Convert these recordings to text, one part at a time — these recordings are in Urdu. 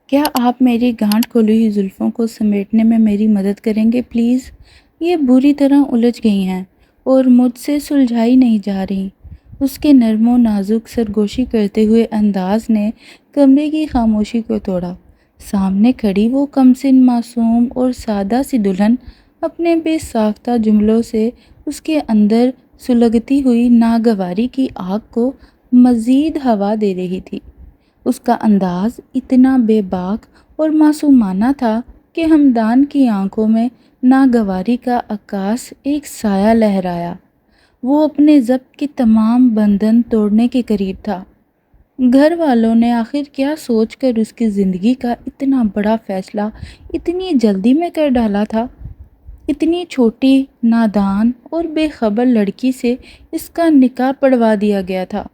کیا آپ میری گانٹھ کھلی ہوئی زلفوں کو سمیٹنے میں میری مدد کریں گے پلیز؟ یہ بری طرح الجھ گئی ہیں اور مجھ سے سلجھائی نہیں جا رہی۔ اس کے نرم و نازک سرگوشی کرتے ہوئے انداز نے کمرے کی خاموشی کو توڑا۔ سامنے کھڑی وہ کمسن معصوم اور سادہ سی دلہن اپنے بے ساختہ جملوں سے اس کے اندر سلگتی ہوئی ناگواری کی آگ کو مزید ہوا دے رہی تھی۔ اس کا انداز اتنا بے باک اور معصومانہ تھا کہ ہمدان کی آنکھوں میں ناگواری کا عکاس ایک سایہ لہرایا۔ وہ اپنے ضبط کے تمام بندھن توڑنے کے قریب تھا۔ گھر والوں نے آخر کیا سوچ کر اس کی زندگی کا اتنا بڑا فیصلہ اتنی جلدی میں کر ڈالا تھا؟ اتنی چھوٹی، نادان اور بے خبر لڑکی سے اس کا نکاح پڑھوا دیا گیا تھا،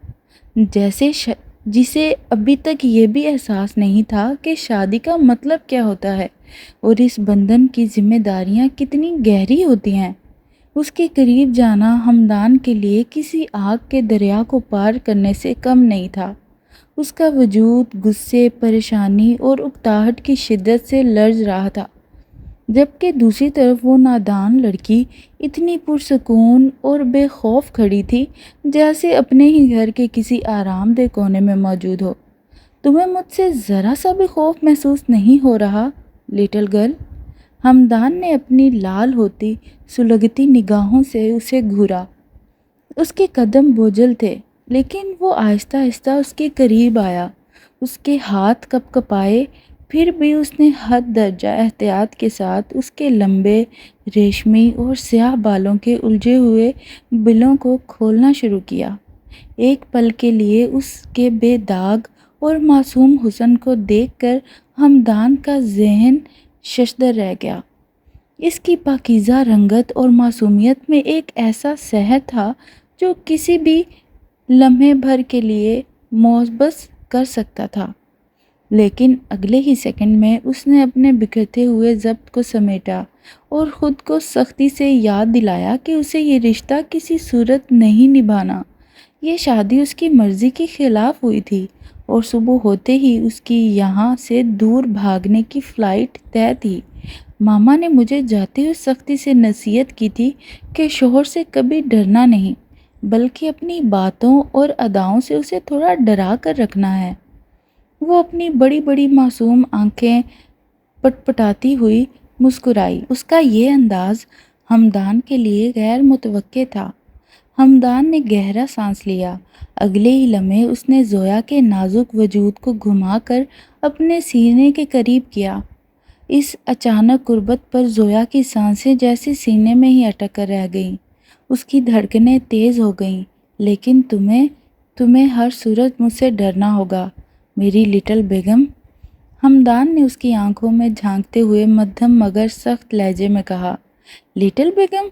جسے ابھی تک یہ بھی احساس نہیں تھا کہ شادی کا مطلب کیا ہوتا ہے اور اس بندھن کی ذمہ داریاں کتنی گہری ہوتی ہیں۔ اس کے قریب جانا ہمدان کے لیے کسی آگ کے دریا کو پار کرنے سے کم نہیں تھا۔ اس کا وجود غصے، پریشانی اور اکتاہٹ کی شدت سے لرز رہا تھا، جبکہ دوسری طرف وہ نادان لڑکی اتنی پرسکون اور بے خوف کھڑی تھی جیسے اپنے ہی گھر کے کسی آرام دہ کونے میں موجود ہو۔ تمہیں مجھ سے ذرا سا بھی خوف محسوس نہیں ہو رہا لٹل گرل؟ ہمدان نے اپنی لال ہوتی سلگتی نگاہوں سے اسے گھورا۔ اس کے قدم بوجھل تھے لیکن وہ آہستہ آہستہ اس کے قریب آیا۔ اس کے ہاتھ کپ کپائے، پھر بھی اس نے حد درجہ احتیاط کے ساتھ اس کے لمبے، ریشمی اور سیاہ بالوں کے الجھے ہوئے بلوں کو کھولنا شروع کیا۔ ایک پل کے لیے اس کے بے داغ اور معصوم حسن کو دیکھ کر ہمدان کا ذہن ششدر رہ گیا۔ اس کی پاکیزہ رنگت اور معصومیت میں ایک ایسا سحر تھا جو کسی بھی لمحے بھر کے لیے موبس کر سکتا تھا، لیکن اگلے ہی سیکنڈ میں اس نے اپنے بکھرتے ہوئے ضبط کو سمیٹا اور خود کو سختی سے یاد دلایا کہ اسے یہ رشتہ کسی صورت نہیں نبھانا۔ یہ شادی اس کی مرضی کے خلاف ہوئی تھی اور صبح ہوتے ہی اس کی یہاں سے دور بھاگنے کی فلائٹ طے تھی۔ ماما نے مجھے جاتے ہوئے سختی سے نصیحت کی تھی کہ شوہر سے کبھی ڈرنا نہیں، بلکہ اپنی باتوں اور اداؤں سے اسے تھوڑا ڈرا کر رکھنا ہے۔ وہ اپنی بڑی بڑی معصوم آنکھیں پٹپٹاتی ہوئی مسکرائی۔ اس کا یہ انداز ہمدان کے لیے غیر متوقع تھا۔ ہمدان نے گہرا سانس لیا۔ اگلے ہی لمحے اس نے زویا کے نازک وجود کو گھما کر اپنے سینے کے قریب کیا۔ اس اچانک قربت پر زویا کی سانسیں جیسے سینے میں ہی اٹک کر رہ گئیں۔ اس کی دھڑکنیں تیز ہو گئیں۔ لیکن تمہیں ہر صورت مجھ سے ڈرنا ہوگا میری لٹل بیگم، ہمدان نے اس کی آنکھوں میں جھانکتے ہوئے مدھم مگر سخت لہجے میں کہا۔ لٹل بیگم؟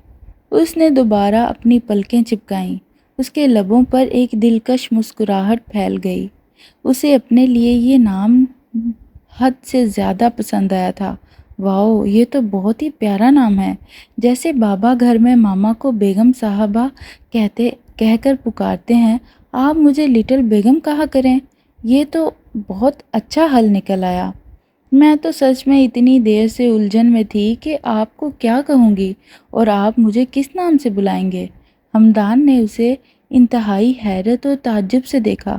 اس نے دوبارہ اپنی پلکیں چپکائیں۔ اس کے لبوں پر ایک دلکش مسکراہٹ پھیل گئی۔ اسے اپنے لیے یہ نام حد سے زیادہ پسند آیا تھا۔ واؤ، یہ تو بہت ہی پیارا نام ہے، جیسے بابا گھر میں ماما کو بیگم صاحبہ کہہ کر پکارتے ہیں، آپ مجھے لٹل بیگم کہا کریں۔ یہ تو بہت اچھا حل نکل آیا۔ میں تو سچ میں اتنی دیر سے الجھن میں تھی کہ آپ کو کیا کہوں گی اور آپ مجھے کس نام سے بلائیں گے۔ ہمدان نے اسے انتہائی حیرت اور تعجب سے دیکھا۔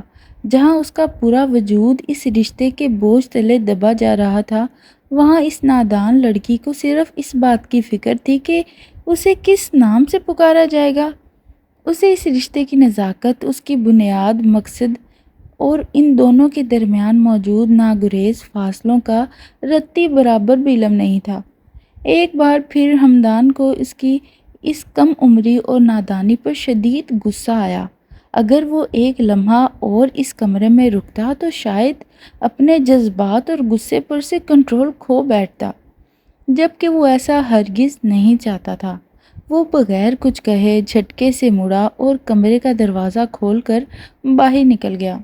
جہاں اس کا پورا وجود اس رشتے کے بوجھ تلے دبا جا رہا تھا، وہاں اس نادان لڑکی کو صرف اس بات کی فکر تھی کہ اسے کس نام سے پکارا جائے گا۔ اسے اس رشتے کی نزاکت، اس کی بنیاد، مقصد اور ان دونوں کے درمیان موجود ناگزیر فاصلوں کا رتی برابر بھی علم نہیں تھا۔ ایک بار پھر ہمدان کو اس کی اس کم عمری اور نادانی پر شدید غصہ آیا۔ اگر وہ ایک لمحہ اور اس کمرے میں رکتا تو شاید اپنے جذبات اور غصے پر سے کنٹرول کھو بیٹھتا، جبکہ وہ ایسا ہرگز نہیں چاہتا تھا۔ وہ بغیر کچھ کہے جھٹکے سے مڑا اور کمرے کا دروازہ کھول کر باہر نکل گیا۔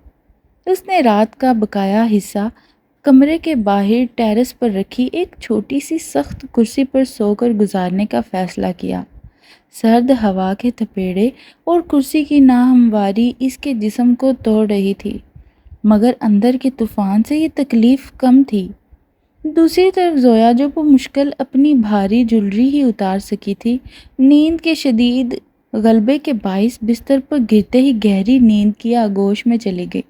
اس نے رات کا بقایا حصہ کمرے کے باہر ٹیرس پر رکھی ایک چھوٹی سی سخت کرسی پر سو کر گزارنے کا فیصلہ کیا۔ سرد ہوا کے تھپیڑے اور کرسی کی ناہمواری اس کے جسم کو توڑ رہی تھی، مگر اندر کے طوفان سے یہ تکلیف کم تھی۔ دوسری طرف زویا جو بمشکل اپنی بھاری جولری ہی اتار سکی تھی، نیند کے شدید غلبے کے باعث بستر پر گرتے ہی گہری نیند کی آغوش میں چلی گئی۔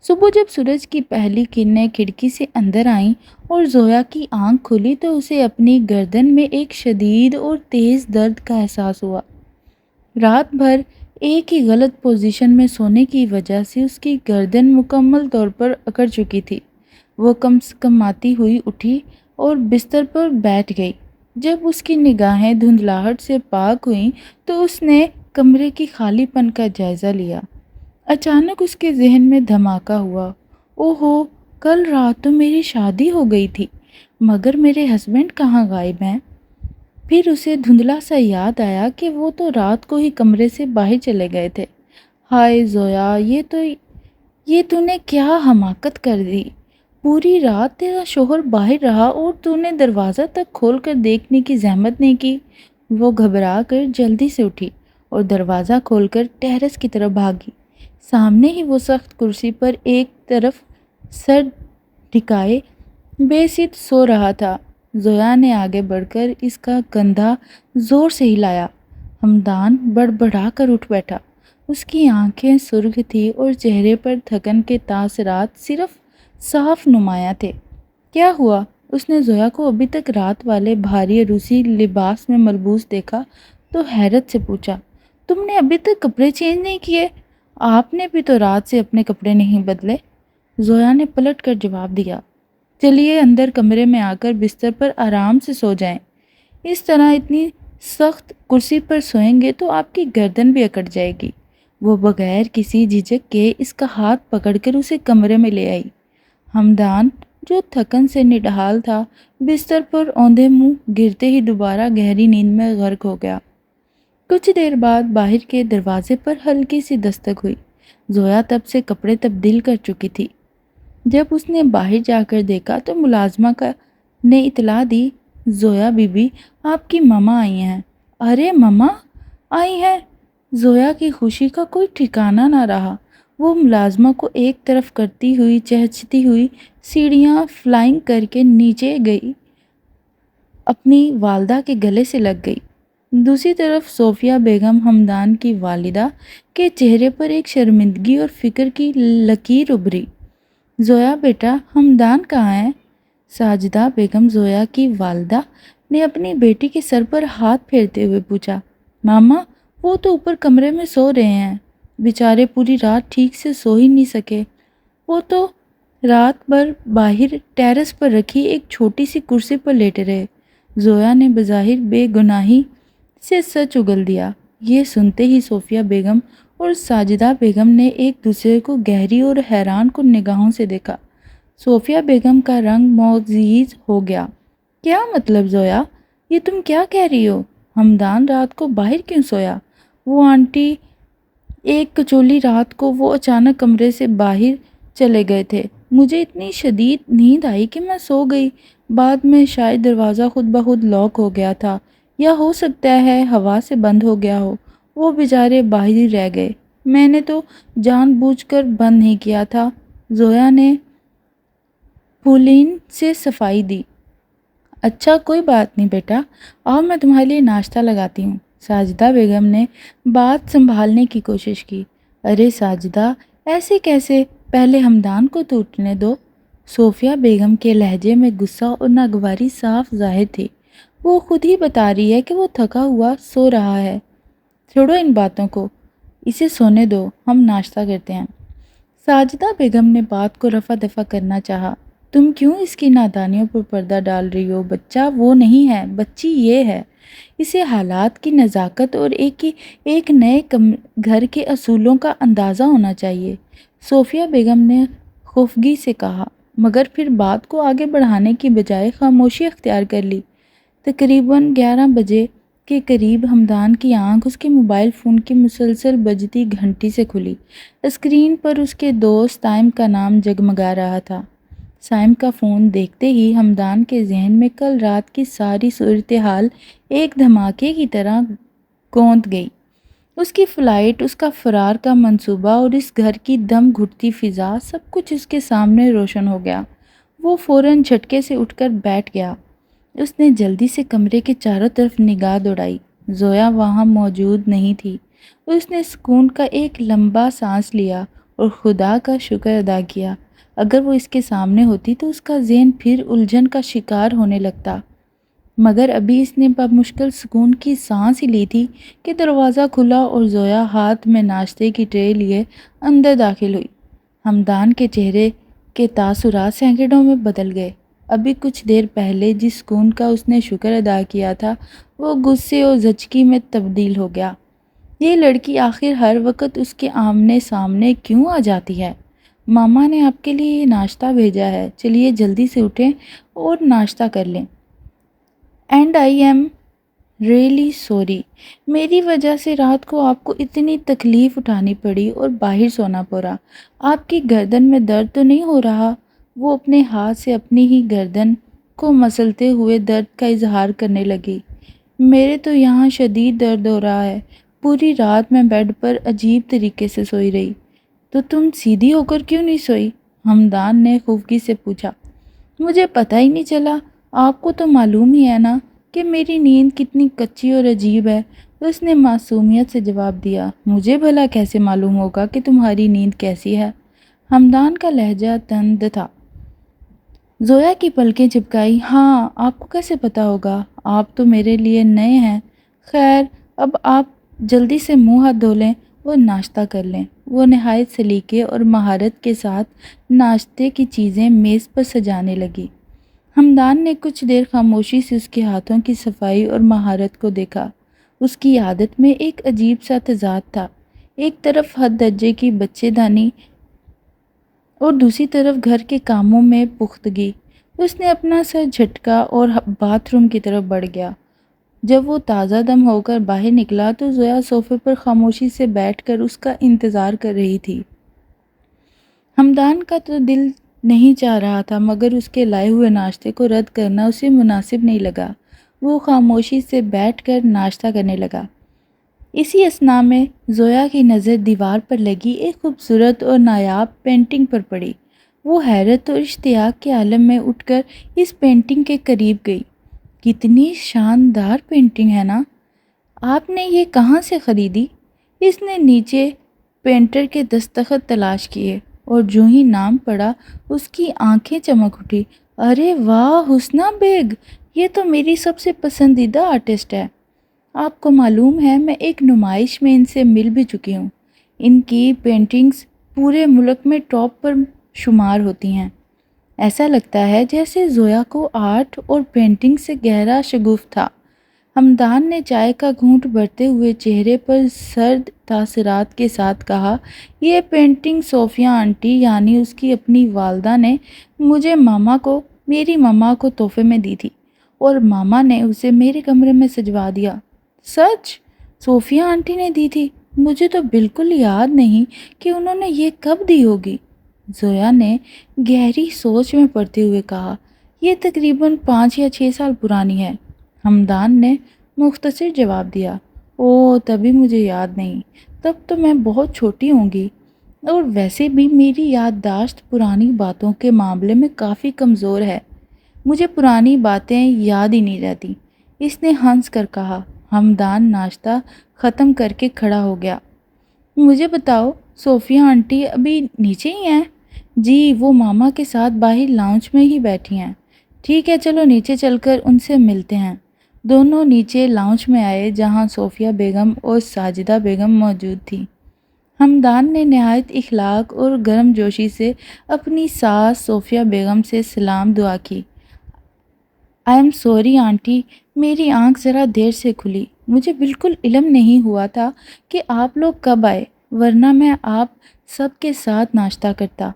صبح جب سورج کی پہلی کرنیں کھڑکی سے اندر آئیں اور زویا کی آنکھ کھلی تو اسے اپنی گردن میں ایک شدید اور تیز درد کا احساس ہوا۔ رات بھر ایک ہی غلط پوزیشن میں سونے کی وجہ سے اس کی گردن مکمل طور پر اکڑ چکی تھی۔ وہ کمسکماتی ہوئی اٹھی اور بستر پر بیٹھ گئی۔ جب اس کی نگاہیں دھندلاہٹ سے پاک ہوئیں تو اس نے کمرے کی خالی پن کا جائزہ لیا۔ اچانک اس کے ذہن میں دھماکہ ہوا، اوہو، کل رات تو میری شادی ہو گئی تھی، مگر میرے ہسبینڈ کہاں غائب ہیں؟ پھر اسے دھندلا سا یاد آیا کہ وہ تو رات کو ہی کمرے سے باہر چلے گئے تھے۔ ہائے زویا، یہ تو نے کیا حماقت کر دی! پوری رات تیرا شوہر باہر رہا اور تو نے دروازہ تک کھول کر دیکھنے کی زحمت نہیں کی۔ وہ گھبرا کر جلدی سے اٹھی اور دروازہ کھول کر ٹیرس کی طرف بھاگی۔ سامنے ہی وہ سخت کرسی پر ایک طرف سر ٹھکائے بے سیٹ سو رہا تھا۔ زویا نے آگے بڑھ کر اس کا کندھا زور سے ہلایا۔ ہمدان بڑبڑا کر اٹھ بیٹھا۔ اس کی آنکھیں سرخ تھیں اور چہرے پر تھکن کے تاثرات صرف صاف نمایاں تھے۔ کیا ہوا؟ اس نے زویا کو ابھی تک رات والے بھاری عروسی لباس میں ملبوس دیکھا تو حیرت سے پوچھا، تم نے ابھی تک کپڑے چینج نہیں کیے؟ آپ نے بھی تو رات سے اپنے کپڑے نہیں بدلے۔ زویا نے پلٹ کر جواب دیا، چلیے اندر کمرے میں آ کر بستر پر آرام سے سو جائیں۔ اس طرح اتنی سخت کرسی پر سوئیں گے تو آپ کی گردن بھی اکڑ جائے گی۔ وہ بغیر کسی جھجک کے اس کا ہاتھ پکڑ کر اسے کمرے میں لے آئی۔ ہمدان جو تھکن سے نڈھال تھا بستر پر اوندھے منہ گرتے ہی دوبارہ گہری نیند میں غرق ہو گیا۔ کچھ دیر بعد باہر کے دروازے پر ہلکی سی دستک ہوئی۔ زویا تب سے کپڑے تبدیل کر چکی تھی۔ جب اس نے باہر جا کر دیکھا تو ملازمہ نے اطلاع دی، زویا بی بی، آپ کی ماما آئی ہیں۔ ارے ماما آئی ہیں؟ زویا کی خوشی کا کوئی ٹھکانہ نہ رہا۔ وہ ملازمہ کو ایک طرف کرتی ہوئی چہچتی ہوئی سیڑھیاں فلائنگ کر کے نیچے گئی، اپنی والدہ کے گلے سے لگ گئی۔ دوسری طرف صوفیہ بیگم ہمدان کی والدہ کے چہرے پر ایک شرمندگی اور فکر کی لکیر ابھری۔ زویا بیٹا، ہمدان کہاں ہے؟ ساجدہ بیگم زویا کی والدہ نے اپنی بیٹی کے سر پر ہاتھ پھیرتے ہوئے پوچھا۔ ماما، وہ تو اوپر کمرے میں سو رہے ہیں، بیچارے پوری رات ٹھیک سے سو ہی نہیں سکے۔ وہ تو رات بھر باہر ٹیرس پر رکھی ایک چھوٹی سی کرسی پر لیٹے رہے۔ زویا نے بظاہر بے گناہی سے سچ اگل دیا۔ یہ سنتے ہی صوفیہ بیگم اور ساجدہ بیگم نے ایک دوسرے کو گہری اور حیران کن نگاہوں سے دیکھا۔ صوفیہ بیگم کا رنگ موزیز ہو گیا۔ کیا مطلب زویا؟ یہ تم کیا کہہ رہی ہو؟ ہمدان رات کو باہر کیوں سویا؟ وہ آنٹی، ایک کچولی رات کو وہ اچانک کمرے سے باہر چلے گئے تھے۔ مجھے اتنی شدید نیند آئی کہ میں سو گئی۔ بعد میں شاید دروازہ خود بخود لاک ہو گیا تھا، یا ہو سکتا ہے ہوا سے بند ہو گیا ہو۔ وہ بیچارے باہر ہی رہ گئے۔ میں نے تو جان بوجھ کر بند نہیں کیا تھا۔ زویا نے پولین سے صفائی دی۔ اچھا کوئی بات نہیں بیٹا، آؤ میں تمہارے لیے ناشتہ لگاتی ہوں۔ ساجدہ بیگم نے بات سنبھالنے کی کوشش کی۔ ارے ساجدہ، ایسے کیسے؟ پہلے ہمدان کو تو اٹھنے دو۔ صوفیہ بیگم کے لہجے میں غصہ اور ناگواری صاف ظاہر تھی۔ وہ خود ہی بتا رہی ہے کہ وہ تھکا ہوا سو رہا ہے۔ چھوڑو ان باتوں کو، اسے سونے دو، ہم ناشتہ کرتے ہیں۔ ساجدہ بیگم نے بات کو رفع دفع کرنا چاہا۔ تم کیوں اس کی نادانیوں پر پردہ ڈال رہی ہو؟ بچہ وہ نہیں ہے، بچی یہ ہے۔ اسے حالات کی نزاکت اور ایک نئے گھر کے اصولوں کا اندازہ ہونا چاہیے، صوفیہ بیگم نے خفگی سے کہا، مگر پھر بات کو آگے بڑھانے کی بجائے خاموشی اختیار کر لی۔ تقریباً 11 بجے کے قریب ہمدان کی آنکھ اس کے موبائل فون کی مسلسل بجتی گھنٹی سے کھلی۔ اسکرین پر اس کے دوست سائم کا نام جگمگا رہا تھا۔ سائم کا فون دیکھتے ہی ہمدان کے ذہن میں کل رات کی ساری صورتحال ایک دھماکے کی طرح گونج گئی۔ اس کی فلائٹ، اس کا فرار کا منصوبہ اور اس گھر کی دم گھٹتی فضا، سب کچھ اس کے سامنے روشن ہو گیا۔ وہ فوراً جھٹکے سے اٹھ کر بیٹھ گیا۔ اس نے جلدی سے کمرے کے چاروں طرف نگاہ دوڑائی۔ زویا وہاں موجود نہیں تھی۔ اس نے سکون کا ایک لمبا سانس لیا اور خدا کا شکر ادا کیا۔ اگر وہ اس کے سامنے ہوتی تو اس کا ذہن پھر الجھن کا شکار ہونے لگتا، مگر ابھی اس نے بمشکل سکون کی سانس ہی لی تھی کہ دروازہ کھلا اور زویا ہاتھ میں ناشتے کی ٹرے لیے اندر داخل ہوئی۔ ہمدان کے چہرے کے تاثرات سیکنڈوں میں بدل گئے۔ ابھی کچھ دیر پہلے جس سکون کا اس نے شکر ادا کیا تھا وہ غصے اور زچگی میں تبدیل ہو گیا۔ یہ لڑکی آخر ہر وقت اس کے آمنے سامنے کیوں آ جاتی ہے؟ ماما نے آپ کے لیے یہ ناشتہ بھیجا ہے، چلیے جلدی سے اٹھیں اور ناشتہ کر لیں۔ And I am really sorry, میری وجہ سے رات کو آپ کو اتنی تکلیف اٹھانی پڑی اور باہر سونا پڑا۔ آپ کی گردن میں درد تو نہیں ہو رہا؟ وہ اپنے ہاتھ سے اپنی ہی گردن کو مسلتے ہوئے درد کا اظہار کرنے لگی۔ میرے تو یہاں شدید درد ہو رہا ہے، پوری رات میں بیڈ پر عجیب طریقے سے سوئی رہی۔ تو تم سیدھی ہو کر کیوں نہیں سوئی؟ ہمدان نے خفگی سے پوچھا۔ مجھے پتہ ہی نہیں چلا، آپ کو تو معلوم ہی ہے نا کہ میری نیند کتنی کچی اور عجیب ہے۔ اس نے معصومیت سے جواب دیا۔ مجھے بھلا کیسے معلوم ہوگا کہ تمہاری نیند کیسی ہے؟ ہمدان کا لہجہ تند تھا۔ زویا کی پلکیں چپکائی۔ ہاں، آپ کو کیسے پتہ ہوگا؟ آپ تو میرے لیے نئے ہیں۔ خیر، اب آپ جلدی سے منہ ہاتھ دھو لیں اور ناشتہ کر لیں۔ وہ نہایت سلیقے اور مہارت کے ساتھ ناشتے کی چیزیں میز پر سجانے لگی۔ ہمدان نے کچھ دیر خاموشی سے اس کے ہاتھوں کی صفائی اور مہارت کو دیکھا۔ اس کی عادت میں ایک عجیب سا تضاد تھا، ایک طرف حد درجے کی بچے دانی اور دوسری طرف گھر کے کاموں میں پختگی۔ اس نے اپنا سر جھٹکا اور باتھ روم کی طرف بڑھ گیا۔ جب وہ تازہ دم ہو کر باہر نکلا تو زویا صوفے پر خاموشی سے بیٹھ کر اس کا انتظار کر رہی تھی۔ ہمدان کا تو دل نہیں چاہ رہا تھا، مگر اس کے لائے ہوئے ناشتے کو رد کرنا اسے مناسب نہیں لگا۔ وہ خاموشی سے بیٹھ کر ناشتہ کرنے لگا۔ اسی اثناء میں زویا کی نظر دیوار پر لگی ایک خوبصورت اور نایاب پینٹنگ پر پڑی۔ وہ حیرت اور اشتیاق کے عالم میں اٹھ کر اس پینٹنگ کے قریب گئی۔ کتنی شاندار پینٹنگ ہے نا! آپ نے یہ کہاں سے خریدی؟ اس نے نیچے پینٹر کے دستخط تلاش کیے اور جو ہی نام پڑا اس کی آنکھیں چمک اٹھی۔ ارے واہ، حسنہ بیگ! یہ تو میری سب سے پسندیدہ آرٹسٹ ہے۔ آپ کو معلوم ہے میں ایک نمائش میں ان سے مل بھی چکی ہوں۔ ان کی پینٹنگز پورے ملک میں ٹاپ پر شمار ہوتی ہیں۔ ایسا لگتا ہے جیسے زویا کو آرٹ اور پینٹنگ سے گہرا شغف تھا۔ ہمدان نے چائے کا گھونٹ بھرتے ہوئے چہرے پر سرد تاثرات کے ساتھ کہا، یہ پینٹنگ صوفیہ آنٹی یعنی اس کی اپنی والدہ نے مجھے میری ماما کو تحفے میں دی تھی اور ماما نے اسے میرے کمرے میں سجوا دیا۔ سچ؟ صوفیہ آنٹی نے دی تھی؟ مجھے تو بالکل یاد نہیں کہ انہوں نے یہ کب دی ہوگی۔ زویا نے گہری سوچ میں پڑتے ہوئے کہا، یہ تقریباً 5 یا 6 سال پرانی ہے۔ ہمدان نے مختصر جواب دیا۔ اوہ، تبھی مجھے یاد نہیں، تب تو میں بہت چھوٹی ہوں گی، اور ویسے بھی میری یادداشت پرانی باتوں کے معاملے میں کافی کمزور ہے۔ مجھے پرانی باتیں یاد ہی نہیں رہتی، اس نے ہنس کر کہا۔ ہمدان ناشتہ ختم کر کے کھڑا ہو گیا۔ مجھے بتاؤ، صوفیہ آنٹی ابھی نیچے ہی ہیں؟ جی، وہ ماما کے ساتھ باہر لاؤنج میں ہی بیٹھی ہیں۔ ٹھیک ہے، چلو نیچے چل کر ان سے ملتے ہیں۔ دونوں نیچے لاؤنج میں آئے جہاں صوفیہ بیگم اور ساجدہ بیگم موجود تھیں۔ ہمدان نے نہایت اخلاق اور گرم جوشی سے اپنی ساس صوفیہ بیگم سے سلام دعا کی۔ آئی ایم سوری آنٹی، میری آنکھ ذرا دیر سے کھلی، مجھے بالکل علم نہیں ہوا تھا کہ آپ لوگ کب آئے، ورنہ میں آپ سب کے ساتھ ناشتہ کرتا۔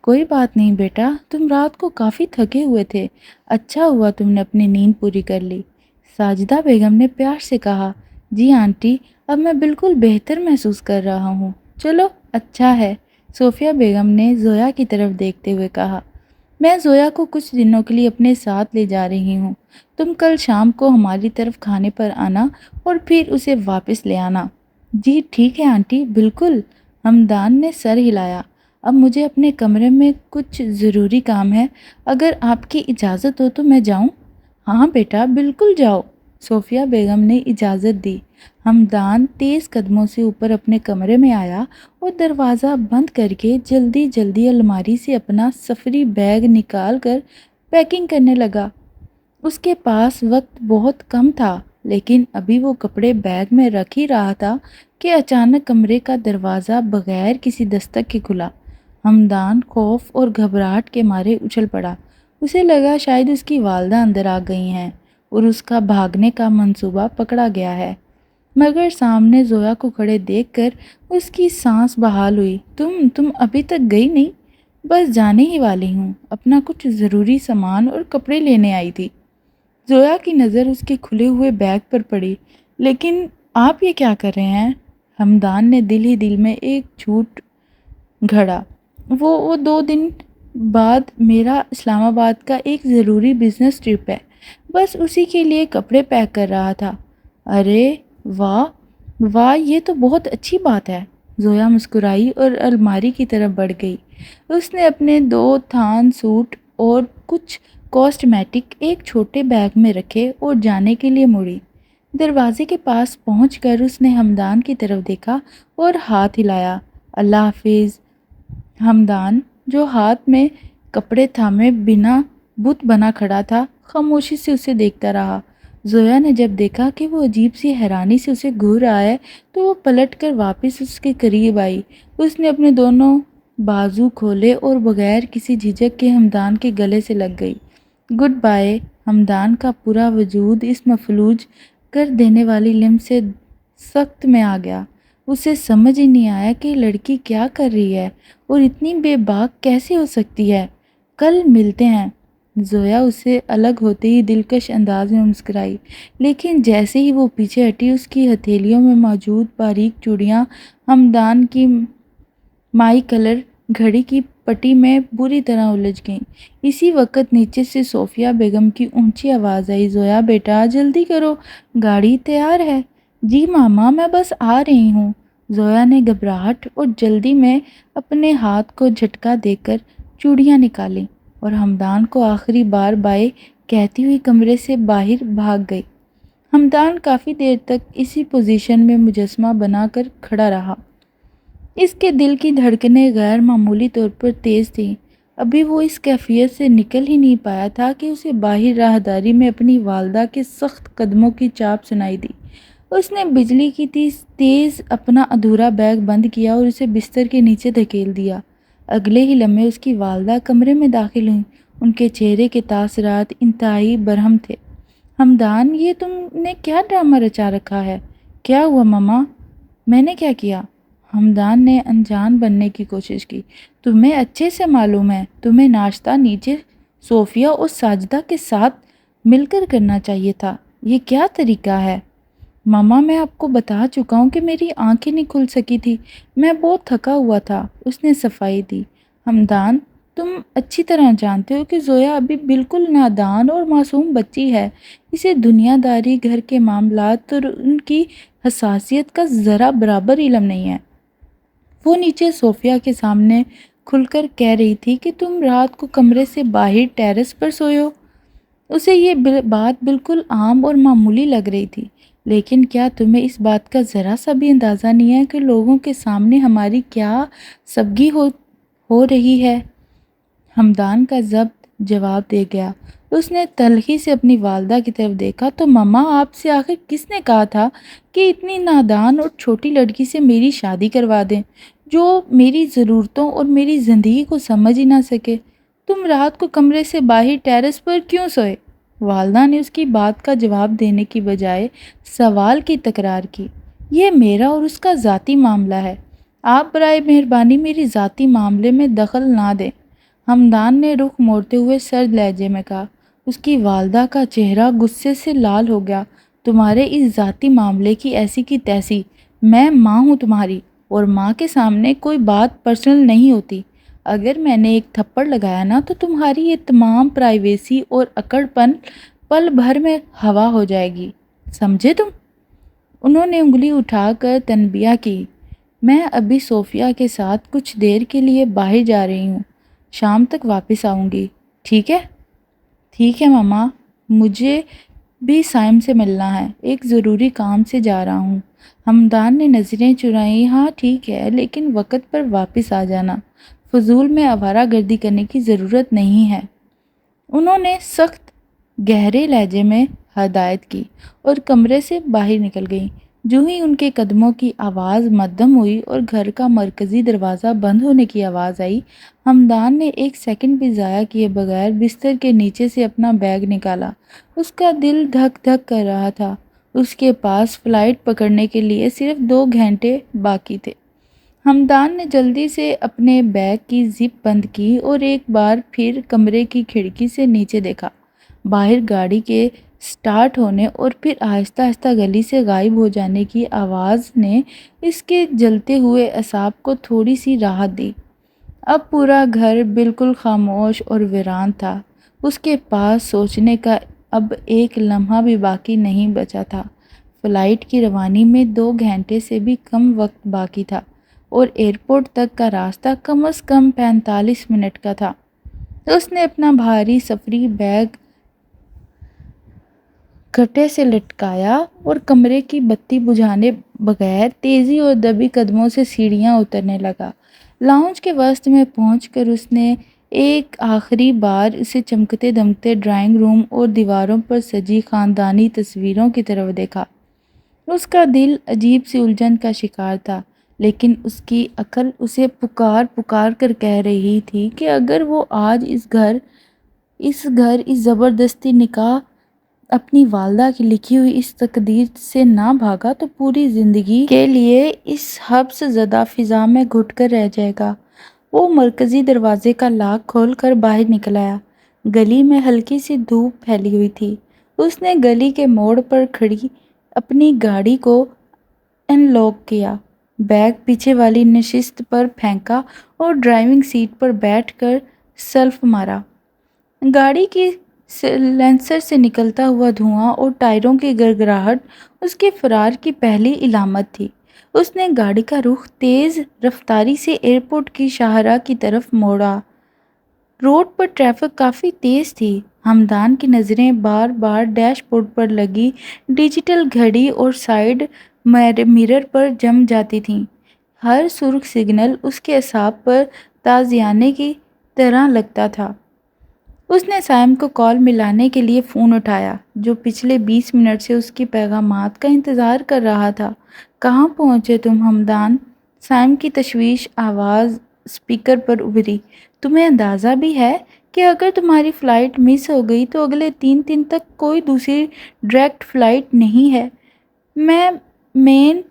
کوئی بات نہیں بیٹا، تم رات کو کافی تھکے ہوئے تھے، اچھا ہوا تم نے اپنی نیند پوری کر لی۔ ساجدہ بیگم نے پیار سے کہا۔ جی آنٹی، اب میں بالکل بہتر محسوس کر رہا ہوں۔ چلو اچھا ہے، صوفیہ بیگم نے زویا کی طرف دیکھتے ہوئے کہا۔ میں زویا کو کچھ دنوں کے لیے اپنے ساتھ لے جا رہی ہوں، تم کل شام کو ہماری طرف کھانے پر آنا اور پھر اسے واپس لے آنا۔ جی ٹھیک ہے آنٹی، بالکل۔ ہمدان نے سر ہلایا۔ اب مجھے اپنے کمرے میں کچھ ضروری کام ہے، اگر آپ کی اجازت ہو تو میں جاؤں؟ ہاں بیٹا بالکل جاؤ، صوفیہ بیگم نے اجازت دی۔ ہمدان تیز قدموں سے اوپر اپنے کمرے میں آیا اور دروازہ بند کر کے جلدی جلدی الماری سے اپنا سفری بیگ نکال کر پیکنگ کرنے لگا۔ اس کے پاس وقت بہت کم تھا، لیکن ابھی وہ کپڑے بیگ میں رکھ ہی رہا تھا کہ اچانک کمرے کا دروازہ بغیر کسی دستک کے کھلا۔ ہمدان خوف اور گھبراہٹ کے مارے اچھل پڑا۔ اسے لگا شاید اس کی والدہ اندر آ گئی ہیں اور اس کا بھاگنے کا منصوبہ پکڑا گیا ہے، مگر سامنے زویا کو کھڑے دیکھ کر اس کی سانس بحال ہوئی۔ تم ابھی تک گئی نہیں؟ بس جانے ہی والی ہوں، اپنا کچھ ضروری سامان اور کپڑے لینے آئی تھی۔ زویا کی نظر اس کے کھلے ہوئے بیگ پر پڑی۔ لیکن آپ یہ کیا کر رہے ہیں؟ ہمدان نے دل ہی دل میں ایک جھوٹ گھڑا۔ وہ 2 دن بعد میرا اسلام آباد کا ایک ضروری بزنس ٹرپ ہے، بس اسی کے لیے کپڑے پیک کر رہا تھا۔ ارے واہ واہ، یہ تو بہت اچھی بات ہے۔ زویا مسکرائی اور الماری کی طرف بڑھ گئی۔ اس نے اپنے 2 تھان سوٹ اور کچھ کاسمیٹک ایک چھوٹے بیگ میں رکھے اور جانے کے لیے مڑی۔ دروازے کے پاس پہنچ کر اس نے ہمدان کی طرف دیکھا اور ہاتھ ہلایا۔ اللہ حافظ۔ ہمدان، جو ہاتھ میں کپڑے تھامے بنا بت بنا کھڑا تھا، خاموشی سے اسے دیکھتا رہا۔ زویا نے جب دیکھا کہ وہ عجیب سی حیرانی سے اسے گھور رہا ہے تو وہ پلٹ کر واپس اس کے قریب آئی۔ اس نے اپنے دونوں بازو کھولے اور بغیر کسی جھجک کے ہمدان کے گلے سے لگ گئی۔ Good bye. ہمدان کا پورا وجود اس مفلوج کر دینے والی لمس سے سخت میں آ گیا۔ اسے سمجھ ہی نہیں آیا کہ لڑکی کیا کر رہی ہے اور اتنی بے باک کیسے ہو سکتی ہے۔ کل ملتے ہیں۔ زویا اسے الگ ہوتے ہی دلکش انداز میں مسکرائی، لیکن جیسے ہی وہ پیچھے ہٹی اس کی ہتھیلیوں میں موجود باریک چوڑیاں ہمدان کی مائی کلر گھڑی کی پٹی میں بری طرح الجھ گئیں۔ اسی وقت نیچے سے صوفیہ بیگم کی اونچی آواز آئی، زویا بیٹا جلدی کرو، گاڑی تیار ہے۔ جی ماما، میں بس آ رہی ہوں۔ زویا نے گھبراہٹ اور جلدی میں اپنے ہاتھ کو جھٹکا دے کر چوڑیاں نکالیں اور ہمدان کو آخری بار بائے کہتی ہوئی کمرے سے باہر بھاگ گئی۔ ہمدان کافی دیر تک اسی پوزیشن میں مجسمہ بنا کر کھڑا رہا۔ اس کے دل کی دھڑکنیں غیر معمولی طور پر تیز تھیں۔ ابھی وہ اس کیفیت سے نکل ہی نہیں پایا تھا کہ اسے باہر راہداری میں اپنی والدہ کے سخت قدموں کی چاپ سنائی دی۔ اس نے بجلی کی تیز اپنا ادھورا بیگ بند کیا اور اسے بستر کے نیچے دھکیل دیا۔ اگلے ہی لمحے اس کی والدہ کمرے میں داخل ہوئیں۔ ان کے چہرے کے تاثرات انتہائی برہم تھے۔ ہمدان، یہ تم نے کیا ڈرامہ رچا رکھا ہے؟ کیا ہوا ماما؟ میں نے کیا کیا؟ ہمدان نے انجان بننے کی کوشش کی۔ تمہیں اچھے سے معلوم ہے، تمہیں ناشتہ نیچے صوفیہ اور ساجدہ کے ساتھ مل کر کرنا چاہیے تھا۔ یہ کیا طریقہ ہے؟ ماما، میں آپ کو بتا چکا ہوں کہ میری آنکھیں نہیں کھل سکی تھی، میں بہت تھکا ہوا تھا، اس نے صفائی دی۔ ہمدان، تم اچھی طرح جانتے ہو کہ زویا ابھی بالکل نادان اور معصوم بچی ہے۔ اسے دنیا داری، گھر کے معاملات اور ان کی حساسیت کا ذرا برابر علم نہیں ہے۔ وہ نیچے صوفیہ کے سامنے کھل کر کہہ رہی تھی کہ تم رات کو کمرے سے باہر ٹیرس پر سوئے ہو۔ اسے یہ بات بالکل عام اور معمولی لگ رہی تھی، لیکن کیا تمہیں اس بات کا ذرا سا بھی اندازہ نہیں ہے کہ لوگوں کے سامنے ہماری کیا سبگی ہو رہی ہے؟ ہمدان کا ضبط جواب دے گیا۔ اس نے تلخی سے اپنی والدہ کی طرف دیکھا، تو ماما، آپ سے آخر کس نے کہا تھا کہ اتنی نادان اور چھوٹی لڑکی سے میری شادی کروا دیں جو میری ضرورتوں اور میری زندگی کو سمجھ ہی نہ سکے؟ تم رات کو کمرے سے باہر ٹیرس پر کیوں سوئے؟ والدہ نے اس کی بات کا جواب دینے کی بجائے سوال کی تکرار کی۔ یہ میرا اور اس کا ذاتی معاملہ ہے، آپ برائے مہربانی میری ذاتی معاملے میں دخل نہ دیں۔ ہمدان نے رخ موڑتے ہوئے سرد لہجے میں کہا۔ اس کی والدہ کا چہرہ غصے سے لال ہو گیا۔ تمہارے اس ذاتی معاملے کی ایسی کی تیسی، میں ماں ہوں تمہاری، اور ماں کے سامنے کوئی بات پرسنل نہیں ہوتی۔ اگر میں نے ایک تھپڑ لگایا نا تو تمہاری یہ تمام پرائیویسی اور اکڑ پن پل بھر میں ہوا ہو جائے گی، سمجھے تم؟ انہوں نے انگلی اٹھا کر تنبیہ کی۔ میں ابھی صوفیہ کے ساتھ کچھ دیر کے لیے باہر جا رہی ہوں، شام تک واپس آؤں گی، ٹھیک ہے؟ ٹھیک ہے ماما، مجھے بھی سائم سے ملنا ہے، ایک ضروری کام سے جا رہا ہوں۔ ہمدان نے نظریں چرائیں۔ ہاں ٹھیک ہے، لیکن وقت پر واپس آ جانا، فضول میں آوارہ گردی کرنے کی ضرورت نہیں ہے۔ انہوں نے سخت گہرے لہجے میں ہدایت کی اور کمرے سے باہر نکل گئیں۔ جو ہی ان کے قدموں کی آواز مدھم ہوئی اور گھر کا مرکزی دروازہ بند ہونے کی آواز آئی، ہمدان نے ایک سیکنڈ بھی ضائع کیے بغیر بستر کے نیچے سے اپنا بیگ نکالا۔ اس کا دل دھک دھک کر رہا تھا۔ اس کے پاس فلائٹ پکڑنے کے لیے صرف 2 گھنٹے باقی تھے۔ ہمدان نے جلدی سے اپنے بیگ کی زپ بند کی اور ایک بار پھر کمرے کی کھڑکی سے نیچے دیکھا۔ باہر گاڑی کے سٹارٹ ہونے اور پھر آہستہ آہستہ گلی سے غائب ہو جانے کی آواز نے اس کے جلتے ہوئے اعصاب کو تھوڑی سی راحت دی۔ اب پورا گھر بالکل خاموش اور ویران تھا۔ اس کے پاس سوچنے کا اب ایک لمحہ بھی باقی نہیں بچا تھا۔ فلائٹ کی روانی میں 2 گھنٹے سے بھی کم وقت باقی تھا اور ایئرپورٹ تک کا راستہ کم از کم 45 منٹ کا تھا۔ اس نے اپنا بھاری سفری بیگ گھٹے سے لٹکایا اور کمرے کی بتی بجھانے بغیر تیزی اور دبی قدموں سے سیڑھیاں اترنے لگا۔ لاؤنج کے وسط میں پہنچ کر اس نے ایک آخری بار اسے چمکتے دمکتے ڈرائنگ روم اور دیواروں پر سجی خاندانی تصویروں کی طرف دیکھا۔ اس کا دل عجیب سی الجھن کا شکار تھا، لیکن اس کی عقل اسے پکار پکار کر کہہ رہی تھی کہ اگر وہ آج اس زبردستی نکاح اپنی والدہ کی لکھی ہوئی اس تقدیر سے نہ بھاگا تو پوری زندگی کے لیے اس حبس زدہ فضا میں گھٹ کر رہ جائے گا۔ وہ مرکزی دروازے کا لاک کھول کر باہر نکل آیا۔ گلی میں ہلکی سی دھوپ پھیلی ہوئی تھی۔ اس نے گلی کے موڑ پر کھڑی اپنی گاڑی کو ان لاک کیا، بیگ پیچھے والی نشست پر پھینکا اور ڈرائیونگ سیٹ پر بیٹھ کر سیلف مارا۔ گاڑی کی سیلنسر سے نکلتا ہوا دھواں اور ٹائروں کی گڑگڑاہٹ اس کے فرار کی پہلی علامت تھی۔ اس نے گاڑی کا رخ تیز رفتاری سے ایئرپورٹ کی شاہراہ کی طرف موڑا۔ روڈ پر ٹریفک کافی تیز تھی۔ ہمدان کی نظریں بار بار ڈیش بورڈ پر لگی ڈیجیٹل گھڑی اور سائیڈ مرر پر جم جاتی تھیں۔ ہر سرخ سگنل اس کے اعصاب پر تازیانے کی طرح لگتا تھا۔ اس نے سائم کو کال ملانے کے لیے فون اٹھایا، جو پچھلے 20 منٹ سے اس کی پیغامات کا انتظار کر رہا تھا۔ کہاں پہنچے تم ہمدان؟ سائم کی تشویش آواز اسپیکر پر ابھری۔ تمہیں اندازہ بھی ہے کہ اگر تمہاری فلائٹ مس ہو گئی تو اگلے 3 دن تک کوئی دوسری ڈائریکٹ فلائٹ نہیں ہے؟ میں مین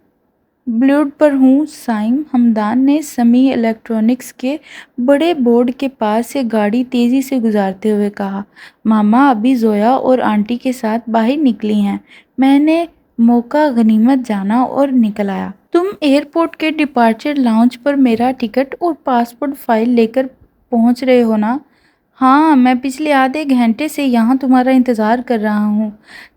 بلیڈ پر ہوں سائم، ہمدان نے سمی الیکٹرانکس کے بڑے بورڈ کے پاس سے گاڑی تیزی سے گزارتے ہوئے کہا۔ ماما ابھی زویا اور آنٹی کے ساتھ باہر نکلی ہیں، میں نے موقع غنیمت جانا اور نکل آیا۔ تم ایئرپورٹ کے ڈپارچر لاؤنج پر میرا ٹکٹ اور پاسپورٹ فائل لے کر پہنچ رہے ہو نا؟ ہاں، میں پچھلے آدھے گھنٹے سے یہاں تمہارا انتظار کر رہا ہوں،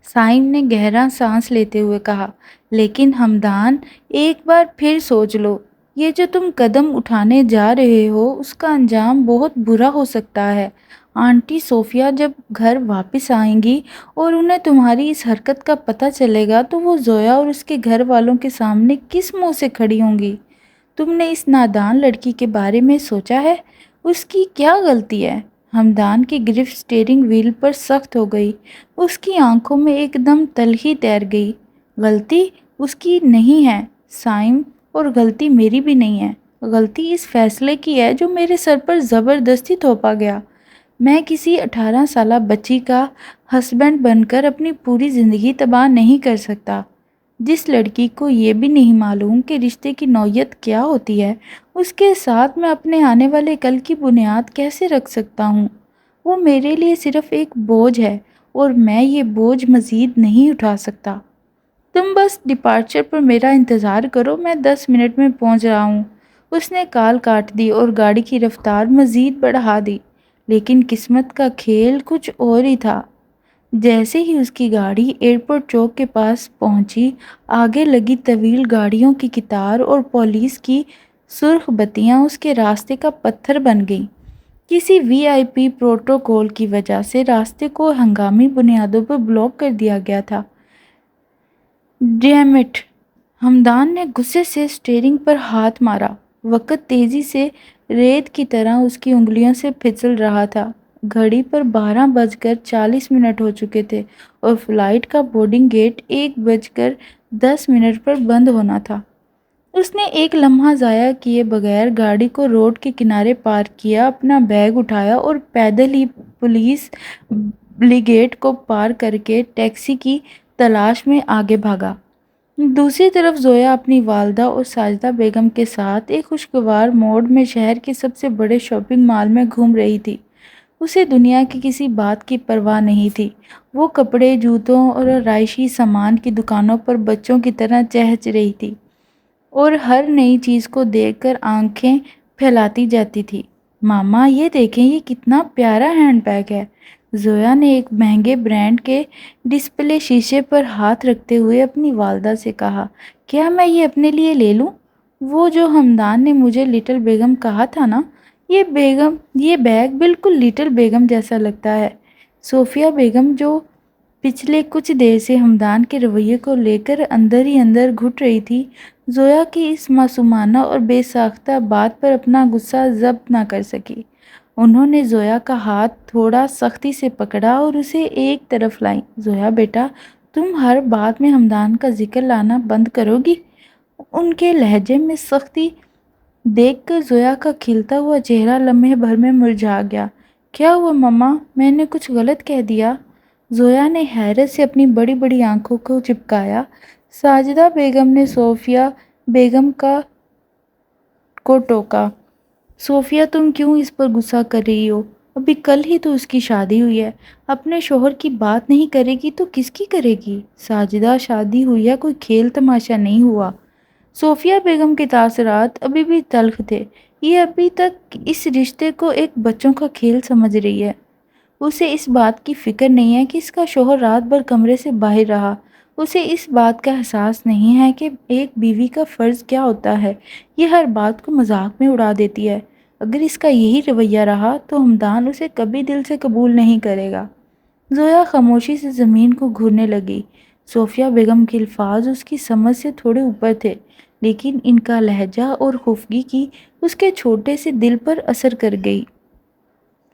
سائم نے گہرا سانس لیتے ہوئے کہا۔ لیکن ہمدان، ایک بار پھر سوچ لو، یہ جو تم قدم اٹھانے جا رہے ہو اس کا انجام بہت برا ہو سکتا ہے۔ آنٹی صوفیہ جب گھر واپس آئیں گی اور انہیں تمہاری اس حرکت کا پتہ چلے گا تو وہ زویا اور اس کے گھر والوں کے سامنے کس منہ سے کھڑی ہوں گی؟ تم نے اس نادان لڑکی کے بارے میں سوچا ہے؟ اس کی کیا غلطی ہے؟ ہمدان کی گرفت اسٹیئرنگ وہیل پر سخت ہو گئی۔ اس کی آنکھوں میں ایک دم تلخی تیر گئی۔ غلطی اس کی نہیں ہے سائم، اور غلطی میری بھی نہیں ہے۔ غلطی اس فیصلے کی ہے جو میرے سر پر زبردستی تھوپا گیا۔ میں کسی 18 سالہ بچی کا ہسبینڈ بن کر اپنی پوری زندگی تباہ نہیں کر سکتا۔ جس لڑکی کو یہ بھی نہیں معلوم کہ رشتے کی نوعیت کیا ہوتی ہے، اس کے ساتھ میں اپنے آنے والے کل کی بنیاد کیسے رکھ سکتا ہوں؟ وہ میرے لیے صرف ایک بوجھ ہے اور میں یہ بوجھ مزید نہیں اٹھا سکتا۔ تم بس ڈپارچر پر میرا انتظار کرو، میں 10 منٹ میں پہنچ رہا ہوں۔ اس نے کال کاٹ دی اور گاڑی کی رفتار مزید بڑھا دی۔ لیکن قسمت کا کھیل کچھ اور ہی تھا۔ جیسے ہی اس کی گاڑی ایئرپورٹ چوک کے پاس پہنچی، آگے لگی طویل گاڑیوں کی قطار اور پولیس کی سرخ بتیاں اس کے راستے کا پتھر بن گئیں۔ کسی وی آئی پی پروٹوکول کی وجہ سے راستے کو ہنگامی بنیادوں پر بلاک کر دیا گیا تھا۔ Demon it! ہمدان نے غصے سے اسٹیئرنگ پر ہاتھ مارا۔ وقت تیزی سے ریت کی طرح اس کی انگلیوں سے پھسل رہا تھا۔ گھڑی پر 12:40 ہو چکے تھے اور فلائٹ کا بورڈنگ گیٹ 1:10 پر بند ہونا تھا۔ اس نے ایک لمحہ ضائع کیے بغیر گاڑی کو روڈ کے کنارے پارک کیا، اپنا بیگ اٹھایا اور پیدل ہی پولیس بریگیڈ کو پار کر کے ٹیکسی کی تلاش میں آگے بھاگا۔ دوسری طرف زویا اپنی والدہ اور ساجدہ بیگم کے ساتھ ایک خوشگوار موڈ میں شہر کے سب سے بڑے شاپنگ مال میں گھوم رہی تھی۔ اسے دنیا کی کسی بات کی پرواہ نہیں تھی۔ وہ کپڑے، جوتوں اور آرائشی سامان کی دکانوں پر بچوں کی طرح چہچ رہی تھی اور ہر نئی چیز کو دیکھ کر آنکھیں پھیلاتی جاتی تھی۔ ماما، یہ دیکھیں، یہ کتنا پیارا ہینڈ بیگ ہے! زویا نے ایک مہنگے برانڈ کے ڈسپلے شیشے پر ہاتھ رکھتے ہوئے اپنی والدہ سے کہا، کیا میں یہ اپنے لیے لے لوں؟ وہ جو ہمدان نے مجھے لٹل بیگم کہا تھا نا، یہ بیگ بالکل لٹل بیگم جیسا لگتا ہے۔ صوفیہ بیگم، جو پچھلے کچھ دیر سے ہمدان کے رویے کو لے کر اندر ہی اندر گھٹ رہی تھی، زویا کی اس معصومانہ اور بے ساختہ بات پر اپنا غصہ ضبط نہ کر سکی۔ انہوں نے زویا کا ہاتھ تھوڑا سختی سے پکڑا اور اسے ایک طرف لائیں۔ زویا بیٹا، تم ہر بات میں ہمدان کا ذکر لانا بند کرو گی؟ ان کے لہجے میں سختی دیکھ کر زویا کا کھلتا ہوا چہرہ لمحے بھر میں مرجھا گیا۔ کیا ہوا ماما؟ میں نے کچھ غلط کہہ دیا؟ زویا نے حیرت سے اپنی بڑی بڑی آنکھوں کو چپکایا۔ ساجدہ بیگم نے صوفیہ بیگم کو ٹوکا۔ صوفیہ، تم کیوں اس پر غصہ کر رہی ہو؟ ابھی کل ہی تو اس کی شادی ہوئی ہے۔ اپنے شوہر کی بات نہیں کرے گی تو کس کی کرے گی؟ ساجدہ، شادی ہوئی ہے، کوئی کھیل تماشا نہیں ہوا۔ صوفیہ بیگم کے تاثرات ابھی بھی تلخ تھے۔ یہ ابھی تک اس رشتے کو ایک بچوں کا کھیل سمجھ رہی ہے۔ اسے اس بات کی فکر نہیں ہے کہ اس کا شوہر رات بھر کمرے سے باہر رہا۔ اسے اس بات کا احساس نہیں ہے کہ ایک بیوی کا فرض کیا ہوتا ہے۔ یہ ہر بات کو مذاق میں اڑا دیتی ہے۔ اگر اس کا یہی رویہ رہا تو ہمدان اسے کبھی دل سے قبول نہیں کرے گا۔ زویا خاموشی سے زمین کو گھورنے لگی۔ صوفیہ بیگم کے الفاظ اس کی سمجھ سے تھوڑے اوپر تھے، لیکن ان کا لہجہ اور خفگی کی اس کے چھوٹے سے دل پر اثر کر گئی۔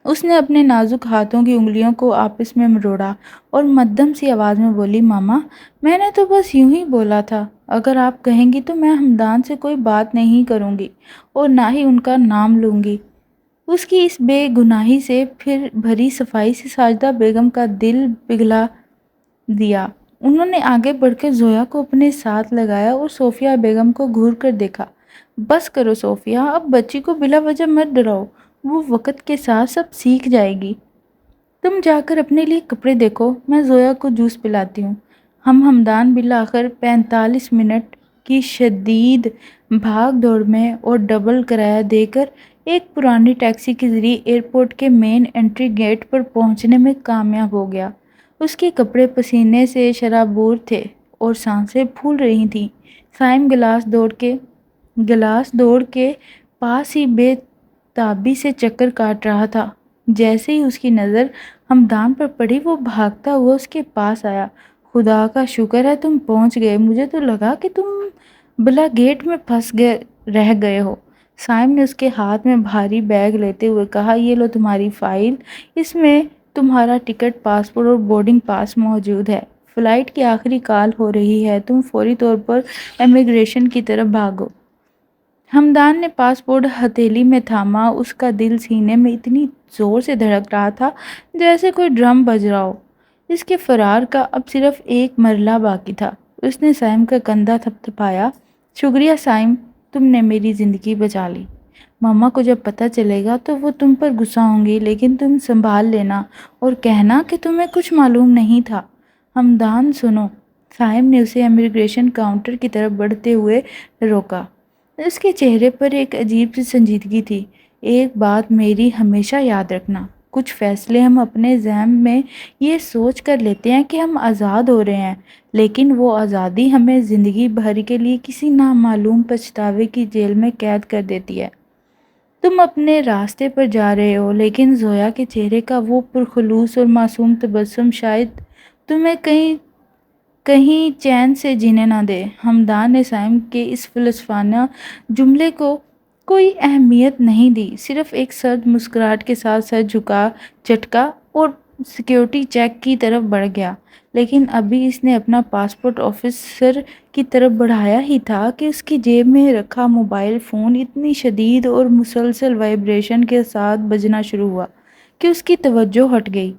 اس نے اپنے نازک ہاتھوں کی انگلیوں کو آپس میں مروڑا اور مدھم سی آواز میں بولی، ماما، میں نے تو بس یوں ہی بولا تھا۔ اگر آپ کہیں گی تو میں ہمدان سے کوئی بات نہیں کروں گی اور نہ ہی ان کا نام لوں گی۔ اس کی اس بے گناہی سے پھر بھری صفائی سے ساجدہ بیگم کا دل پگھلا دیا۔ انہوں نے آگے بڑھ کر زویا کو اپنے ساتھ لگایا اور صوفیہ بیگم کو گھور کر دیکھا۔ بس کرو صوفیہ، اب بچی کو بلا وجہ مت ڈراؤ، وہ وقت کے ساتھ سب سیکھ جائے گی۔ تم جا کر اپنے لیے کپڑے دیکھو، میں زویا کو جوس پلاتی ہوں۔ ہمدان بالآخر 45 منٹ کی شدید بھاگ دوڑ میں اور ڈبل کرایہ دے کر ایک پرانی ٹیکسی کے ذریعے ایئرپورٹ کے مین انٹری گیٹ پر پہنچنے میں کامیاب ہو گیا۔ اس کے کپڑے پسینے سے شرابور تھے اور سانسیں پھول رہی تھیں۔ سائم گلاس دوڑ کے پاس ہی بے تابی سے چکر کاٹ رہا تھا۔ جیسے ہی اس کی نظر ہمدان پر پڑی، وہ بھاگتا ہوا اس کے پاس آیا۔ خدا کا شکر ہے تم پہنچ گئے، مجھے تو لگا کہ تم بلا گیٹ میں رہ گئے ہو۔ سائم نے اس کے ہاتھ میں بھاری بیگ لیتے ہوئے کہا، یہ لو تمہاری فائل، اس میں تمہارا ٹکٹ، پاسپورٹ اور بورڈنگ پاس موجود ہے۔ فلائٹ کی آخری کال ہو رہی ہے، تم فوری طور پر امیگریشن کی طرف بھاگو۔ ہمدان نے پاسپورٹ ہتھیلی میں تھاما۔ اس کا دل سینے میں اتنی زور سے دھڑک رہا تھا جیسے کوئی ڈرم بج رہا ہو۔ اس کے فرار کا اب صرف ایک مرحلہ باقی تھا۔ اس نے سائم کا کندھا تھپتھپایا۔ شکریہ سائم، تم نے میری زندگی بچا لی۔ ماما کو جب پتہ چلے گا تو وہ تم پر غصہ ہوں گی، لیکن تم سنبھال لینا اور کہنا کہ تمہیں کچھ معلوم نہیں تھا۔ ہمدان سنو۔ سائم نے اسے امیگریشن کاؤنٹر کی طرف بڑھتے ہوئے روکا۔ اس کے چہرے پر ایک عجیب سی سنجیدگی تھی۔ ایک بات میری ہمیشہ یاد رکھنا، کچھ فیصلے ہم اپنے ذہن میں یہ سوچ کر لیتے ہیں کہ ہم آزاد ہو رہے ہیں، لیکن وہ آزادی ہمیں زندگی بھر کے لیے کسی نامعلوم پچھتاوے کی جیل میں قید کر دیتی ہے۔ تم اپنے راستے پر جا رہے ہو، لیکن زویا کے چہرے کا وہ پرخلوص اور معصوم تبسم شاید تمہیں کہیں چین سے جینے نہ دے۔ ہمدان نے سائم کے اس فلسفانہ جملے کو کوئی اہمیت نہیں دی، صرف ایک سرد مسکراہٹ کے ساتھ سر جھٹکا اور سیکیورٹی چیک کی طرف بڑھ گیا۔ لیکن ابھی اس نے اپنا پاسپورٹ آفیسر کی طرف بڑھایا ہی تھا کہ اس کی جیب میں رکھا موبائل فون اتنی شدید اور مسلسل وائبریشن کے ساتھ بجنا شروع ہوا کہ اس کی توجہ ہٹ گئی۔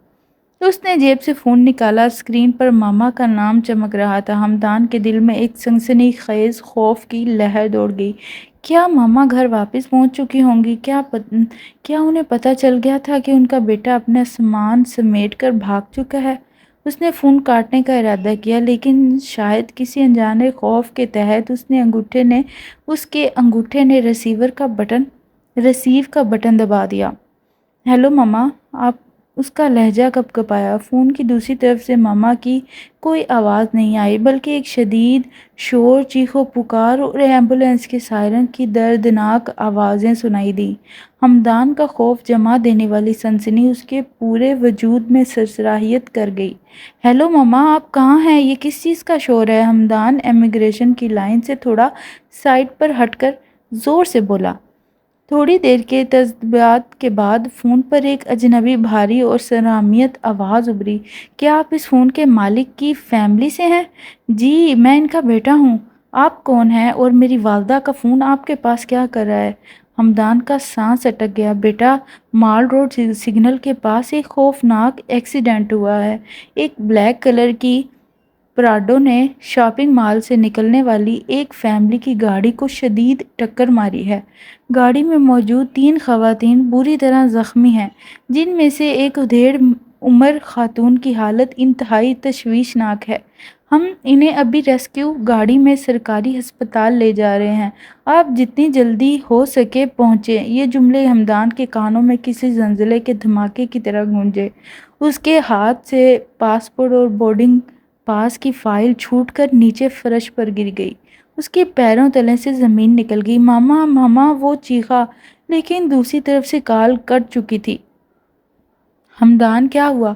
اس نے جیب سے فون نکالا، اسکرین پر ماما کا نام چمک رہا تھا۔ ہمدان کے دل میں ایک سنسنی خیز خوف کی لہر دوڑ گئی۔ کیا ماما گھر واپس پہنچ چکی ہوں گی؟ کیا انہیں پتہ چل گیا تھا کہ ان کا بیٹا اپنا سامان سمیٹ کر بھاگ چکا ہے؟ اس نے فون کاٹنے کا ارادہ کیا، لیکن شاید کسی انجانے خوف کے تحت اس کے انگوٹھے نے ریسیو کا بٹن دبا دیا۔ ہیلو ماما، آپ؟ اس کا لہجہ کپکپایا۔ فون کی دوسری طرف سے ماما کی کوئی آواز نہیں آئی، بلکہ ایک شدید شور، چیخ و پکار اور ایمبولینس کے سائرن کی دردناک آوازیں سنائی دیں۔ ہمدان کا خوف جما دینے والی سنسنی اس کے پورے وجود میں سرسراہیت کر گئی۔ ہیلو ماما، آپ کہاں ہیں؟ یہ کس چیز کا شور ہے؟ ہمدان امیگریشن کی لائن سے تھوڑا سائڈ پر ہٹ کر زور سے بولا۔ تھوڑی دیر کے تذبذب کے بعد فون پر ایک اجنبی بھاری اور سرامت آواز ابھری۔ کیا آپ اس فون کے مالک کی فیملی سے ہیں؟ جی، میں ان کا بیٹا ہوں۔ آپ کون ہیں اور میری والدہ کا فون آپ کے پاس کیا کر رہا ہے؟ ہمدان کا سانس اٹک گیا۔ بیٹا، مال روڈ سگنل کے پاس ایک خوفناک ایکسیڈنٹ ہوا ہے۔ ایک بلیک کلر کی پراڈو نے شاپنگ مال سے نکلنے والی ایک فیملی کی گاڑی کو شدید ٹکر ماری ہے۔ گاڑی میں موجود 3 خواتین بری طرح زخمی ہیں، جن میں سے ایک ادھیڑ عمر خاتون کی حالت انتہائی تشویشناک ہے۔ ہم انہیں ابھی ریسکیو گاڑی میں سرکاری ہسپتال لے جا رہے ہیں۔ آپ جتنی جلدی ہو سکے پہنچیں۔ یہ جملے ہمدان کے کانوں میں کسی زلزلے کے دھماکے کی طرح گونجے۔ اس کے ہاتھ سے پاسپورٹ اور بورڈنگ پاس کی فائل چھوٹ کر نیچے فرش پر گر گئی۔ اس کے پیروں تلے سے زمین نکل گئی۔ ماما ماما، وہ چیخا، لیکن دوسری طرف سے کال کٹ چکی تھی۔ ہمدان، کیا ہوا؟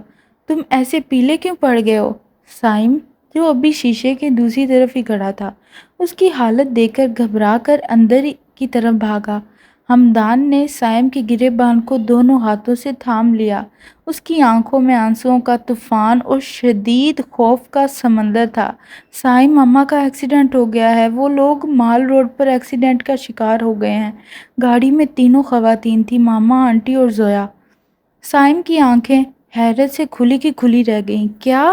تم ایسے پیلے کیوں پڑ گئے ہو؟ سائم، جو ابھی شیشے کے دوسری طرف ہی کھڑا تھا، اس کی حالت دیکھ کر گھبرا کر اندر کی طرف بھاگا۔ ہمدان نے سائم کے گریبان کو دونوں ہاتھوں سے تھام لیا۔ اس کی آنکھوں میں آنسوؤں کا طوفان اور شدید خوف کا سمندر تھا۔ سائم، ماما کا ایکسیڈنٹ ہو گیا ہے۔ وہ لوگ مال روڈ پر ایکسیڈنٹ کا شکار ہو گئے ہیں۔ گاڑی میں 3 خواتین تھیں، ماما، آنٹی اور زویا۔ سائم کی آنکھیں حیرت سے کھلی کی کھلی رہ گئیں۔ کیا؟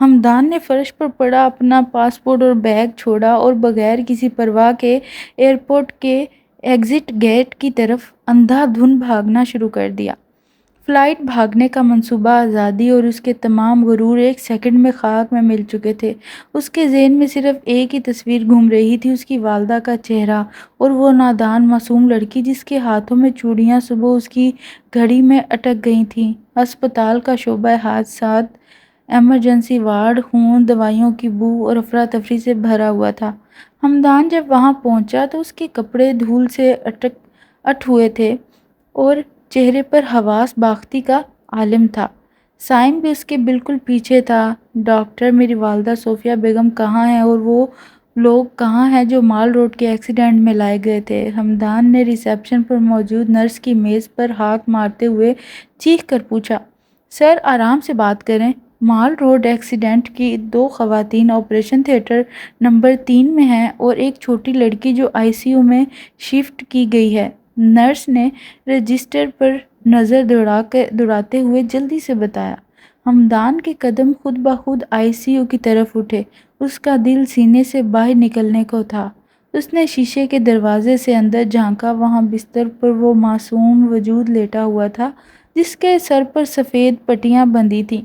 ہمدان نے فرش پر پڑا اپنا پاسپورٹ اور بیگ چھوڑا اور بغیر کسی پرواہ کے ایئرپورٹ کے ایگزٹ گیٹ کی طرف اندھا دھند بھاگنا شروع کر دیا۔ فلائٹ بھاگنے کا منصوبہ، آزادی اور اس کے تمام غرور ایک سیکنڈ میں خاک میں مل چکے تھے۔ اس کے ذہن میں صرف ایک ہی تصویر گھوم رہی تھی، اس کی والدہ کا چہرہ اور وہ نادان معصوم لڑکی جس کے ہاتھوں میں چوڑیاں صبح اس کی گھڑی میں اٹک گئی تھیں۔ ہسپتال کا شعبہ حادثات، ایمرجنسی وارڈ، خون، دوائیوں کی بو اور افراتفری سے بھرا ہوا تھا۔ ہمدان جب وہاں پہنچا تو اس کے کپڑے دھول سے اٹ ہوئے تھے اور چہرے پر حواس باختی کا عالم تھا۔ سائم بھی اس کے بالکل پیچھے تھا۔ ڈاکٹر، میری والدہ صوفیہ بیگم کہاں ہیں اور وہ لوگ کہاں ہیں جو مال روڈ کے ایکسیڈنٹ میں لائے گئے تھے؟ ہمدان نے ریسیپشن پر موجود نرس کی میز پر ہاتھ مارتے ہوئے چیخ کر پوچھا۔ سر، آرام سے بات کریں۔ مال روڈ ایکسیڈنٹ کی 2 خواتین آپریشن تھیٹر نمبر 3 میں ہیں اور ایک چھوٹی لڑکی جو ICU میں شفٹ کی گئی ہے، نرس نے رجسٹر پر نظر دوڑاتے ہوئے جلدی سے بتایا۔ ہمدان کے قدم خود بخود ICU کی طرف اٹھے۔ اس کا دل سینے سے باہر نکلنے کو تھا۔ اس نے شیشے کے دروازے سے اندر جھانکا۔ وہاں بستر پر وہ معصوم وجود لیٹا ہوا تھا جس کے سر پر سفید پٹیاں بندھی تھیں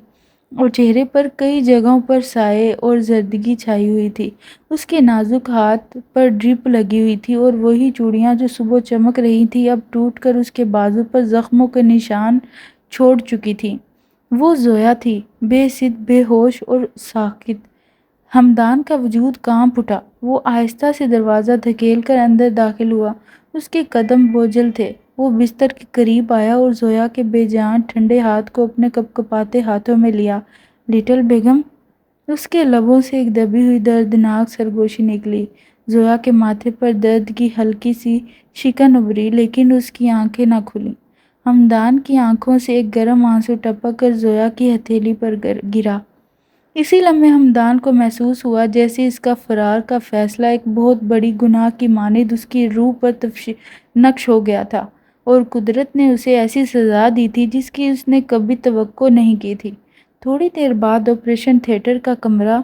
اور چہرے پر کئی جگہوں پر سائے اور زردگی چھائی ہوئی تھی۔ اس کے نازک ہاتھ پر ڈرپ لگی ہوئی تھی اور وہی چوڑیاں جو صبح چمک رہی تھیں اب ٹوٹ کر اس کے بازو پر زخموں کے نشان چھوڑ چکی تھی۔ وہ زویا تھی، بے سد، بے ہوش اور ساکت۔ ہمدان کا وجود کانپ اٹھا۔ وہ آہستہ سے دروازہ دھکیل کر اندر داخل ہوا۔ اس کے قدم بوجھل تھے۔ وہ بستر کے قریب آیا اور زویا کے بے جان ٹھنڈے ہاتھ کو اپنے کپکپاتے ہاتھوں میں لیا۔ لٹل بیگم۔ اس کے لبوں سے ایک دبی ہوئی دردناک سرگوشی نکلی۔ زویا کے ماتھے پر درد کی ہلکی سی شکن ابھری، لیکن اس کی آنکھیں نہ کھلیں۔ ہمدان کی آنکھوں سے ایک گرم آنسو ٹپک کر زویا کی ہتھیلی پر گرا۔ اسی لمحے ہمدان کو محسوس ہوا جیسے اس کا فرار کا فیصلہ ایک بہت بڑی گناہ کی مانند اس کی روح پر نقش ہو گیا تھا، اور قدرت نے اسے ایسی سزا دی تھی جس کی اس نے کبھی توقع نہیں کی تھی۔ تھوڑی دیر بعد آپریشن تھیٹر کا کمرہ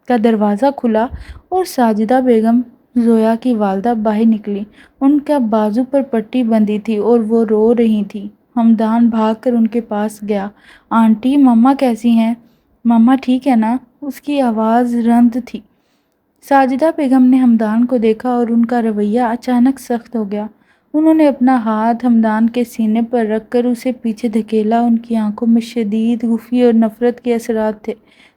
کا دروازہ کھلا اور ساجدہ بیگم، زویا کی والدہ، باہر نکلی۔ ان کا بازو پر پٹی بندھی تھی اور وہ رو رہی تھی۔ ہمدان بھاگ کر ان کے پاس گیا۔ آنٹی، ماما کیسی ہیں؟ ماما ٹھیک ہے نا؟ اس کی آواز رند تھی۔ ساجدہ بیگم نے ہمدان کو دیکھا اور ان کا رویہ اچانک سخت ہو گیا۔ انہوں نے اپنا ہاتھ ہمدان کے سینے پر رکھ کر اسے پیچھے دھکیلا۔ ان کی آنکھوں میں شدید خفی اور نفرت کے اثرات تھے۔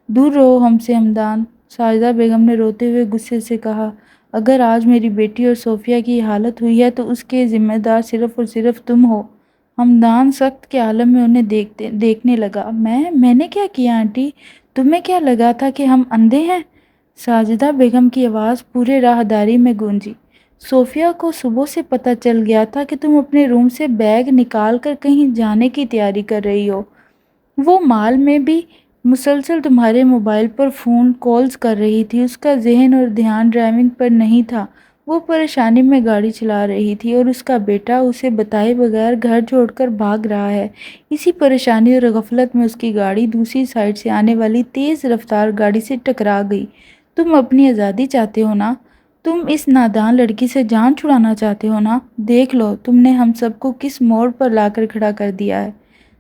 دور رہو ہم سے ہمدان، ساجدہ بیگم نے روتے ہوئے غصے سے کہا۔ اگر آج میری بیٹی اور صوفیہ کی یہ حالت ہوئی ہے تو اس کے ذمہ دار صرف اور صرف تم ہو۔ ہمدان سخت کے عالم میں انہیں دیکھنے لگا۔ میں نے کیا کیا آنٹی؟ تمہیں کیا لگا تھا کہ ہم اندھے ہیں؟ ساجدہ بیگم کی آواز پورے راہداری میں گونجی۔ صوفیہ کو صبح سے پتہ چل گیا تھا کہ تم اپنے روم سے بیگ نکال کر کہیں جانے کی تیاری کر رہی ہو۔ وہ مال میں بھی مسلسل تمہارے موبائل پر فون کالز کر رہی تھی۔ اس کا ذہن اور دھیان ڈرائیونگ پر نہیں تھا۔ وہ پریشانی میں گاڑی چلا رہی تھی اور اس کا بیٹا اسے بتائے بغیر گھر چھوڑ کر بھاگ رہا ہے۔ اسی پریشانی اور غفلت میں اس کی گاڑی دوسری سائیڈ سے آنے والی تیز رفتار گاڑی سے ٹکرا گئی۔ تم اپنی آزادی چاہتے ہو نا؟ تم اس نادان لڑکی سے جان چھڑانا چاہتے ہو نا؟ دیکھ لو تم نے ہم سب کو کس موڑ پر لا کر کھڑا کر دیا ہے۔